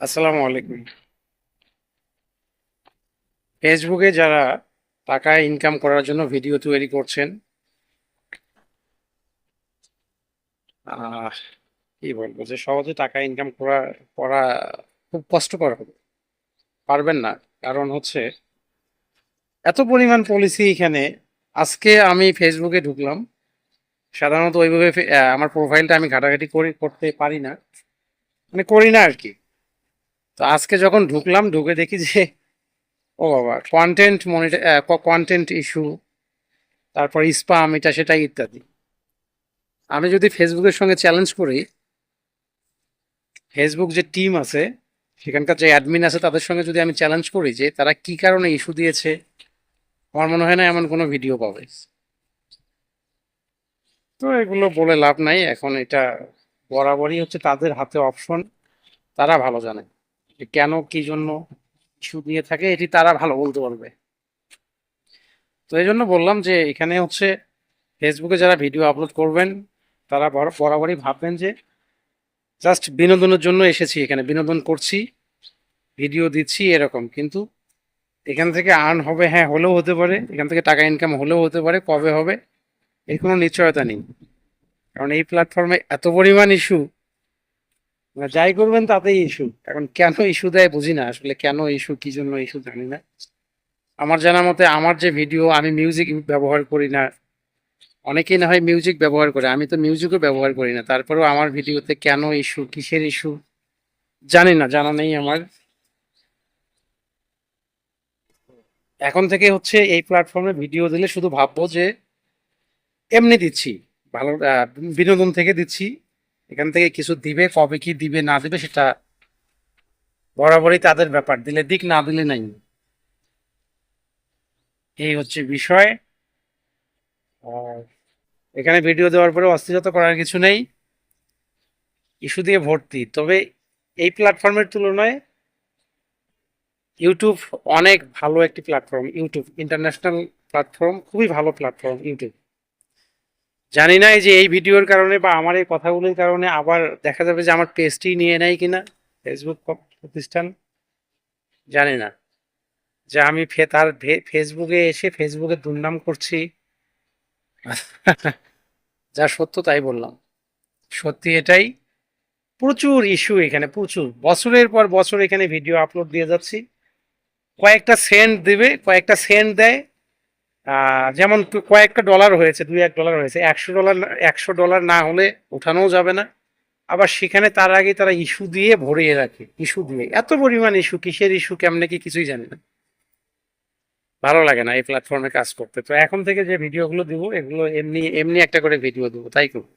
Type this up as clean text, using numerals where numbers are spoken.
আসসালামু আলাইকুম। ফেসবুকে যারা টাকা ইনকাম করার জন্য ভিডিও তৈরি করছেন, আহ কি বলবো যে সহজে টাকা ইনকাম করা করা খুব কষ্টকর হবে। পারবেন না। কারণ হচ্ছে এত পরিমাণ পলিসি এখানে। আজকে আমি ফেসবুকে ঢুকলাম। সাধারণত ওইভাবে আমার প্রোফাইলটা আমি ঘাটাঘাটি করতে পারি না, মানে করি না আর কি। তো আজকে যখন ঢুকলাম, ঢুকে দেখি যে ও বাবা, কন্টেন্ট ইস্যু, তারপর স্পাম, এটা সেটা ইত্যাদি। আমি যদি ফেসবুকের সঙ্গে চ্যালেঞ্জ করি, ফেসবুক যে টিম আছে, সেখানকার যে অ্যাডমিন আছে, তাদের সঙ্গে যদি আমি চ্যালেঞ্জ করি যে তারা কি কারণে ইস্যু দিয়েছে, আমার মনে হয় না এমন কোনো ভিডিও পাবে। তো এগুলো বলে লাভ নাই। এখন এটা বরাবরই হচ্ছে তাদের হাতে অপশন। তারা ভালো জানে যে কেন কি জন্য ইস্যু দিয়ে থাকে, এটি তারা ভালো বলতে পারবে। তো এই জন্য বললাম যে এখানে হচ্ছে ফেসবুকে যারা ভিডিও আপলোড করবেন, তারা বরাবরই ভাববেন যে জাস্ট বিনোদনের জন্য এসেছি, এখানে বিনোদন করছি, ভিডিও দিচ্ছি, এরকম। কিন্তু এখান থেকে আর্ন হবে, হ্যাঁ, হলেও হতে পারে। এখান থেকে টাকা ইনকাম হলেও হতে পারে, কবে হবে এর কোনো নিশ্চয়তা নেই। কারণ এই প্ল্যাটফর্মে এত পরিমাণ ইস্যু, মানে যাই করবেন তাতেই ইস্যু। এখন কেন ইস্যু দেয় বুঝি না, আসলে কেন ইস্যু, কি জন্য ইস্যু জানি না। আমার জানা মতে আমার যে ভিডিও, আমি মিউজিক ব্যবহার করি না। অনেকেই না হয় মিউজিক ব্যবহার করে, আমি তো মিউজিকও ব্যবহার করি না। তারপরেও আমার ভিডিওতে কেন ইস্যু, কিসের ইস্যু জানি না, জানা নেই আমার। এখন থেকে হচ্ছে এই প্ল্যাটফর্মে ভিডিও দিলে শুধু ভাববো যে এমনি দিচ্ছি, ভালো বিনোদন থেকে দিচ্ছি। এখান থেকে কিছু দিবে, কবে কি দিবে না দিবে সেটা বরাবরই তাদের ব্যাপার, দিলে দিক, না দিলে নাই। এই হচ্ছে বিষয়। আর এখানে ভিডিও দেওয়ার পরে অস্থিরতা করার কিছু নেই, ইস্যু দিয়ে ভর্তি। তবে এই প্ল্যাটফর্মের তুলনায় ইউটিউব অনেক ভালো একটি প্ল্যাটফর্ম। ইউটিউব ইন্টারন্যাশনাল প্ল্যাটফর্ম, খুবই ভালো প্ল্যাটফর্ম ইউটিউব। জানি না এই যে এই ভিডিওর কারণে বা আমার এই কথাগুলোর কারণে আবার দেখা যাবে যে আমার পেজটি নিয়ে নেয় কিনা ফেসবুক প্রতিষ্ঠান, জানি না। যে আমি ফেসবুকে এসে ফেসবুকে দুর্নাম করছি। যা সত্য তাই বললাম। সত্যি এটাই। প্রচুর ইস্যু এখানে, প্রচুর, বছরের পর বছর এখানে ভিডিও আপলোড দিয়ে যাচ্ছি। কয়েকটা সেন্ট দেবে, কয়েকটা সেন্ট দেয়। যেমন কয়েকটা ডলার হয়েছে, $2-1 হয়েছে, $100, $100 না হলে উঠানোও যাবে না। আবার সেখানে তার আগে তারা ইস্যু দিয়ে ভরিয়ে রাখে, ইস্যু দিয়ে এত পরিমাণ ইস্যু, কিসের ইস্যু, কেমনে কি, কিছুই জানি না। ভালো লাগে না এই প্ল্যাটফর্মে কাজ করতে। তো এখন থেকে যে ভিডিওগুলো দিব, এগুলো এমনি এমনি একটা করে ভিডিও দেবো, তাই করবো।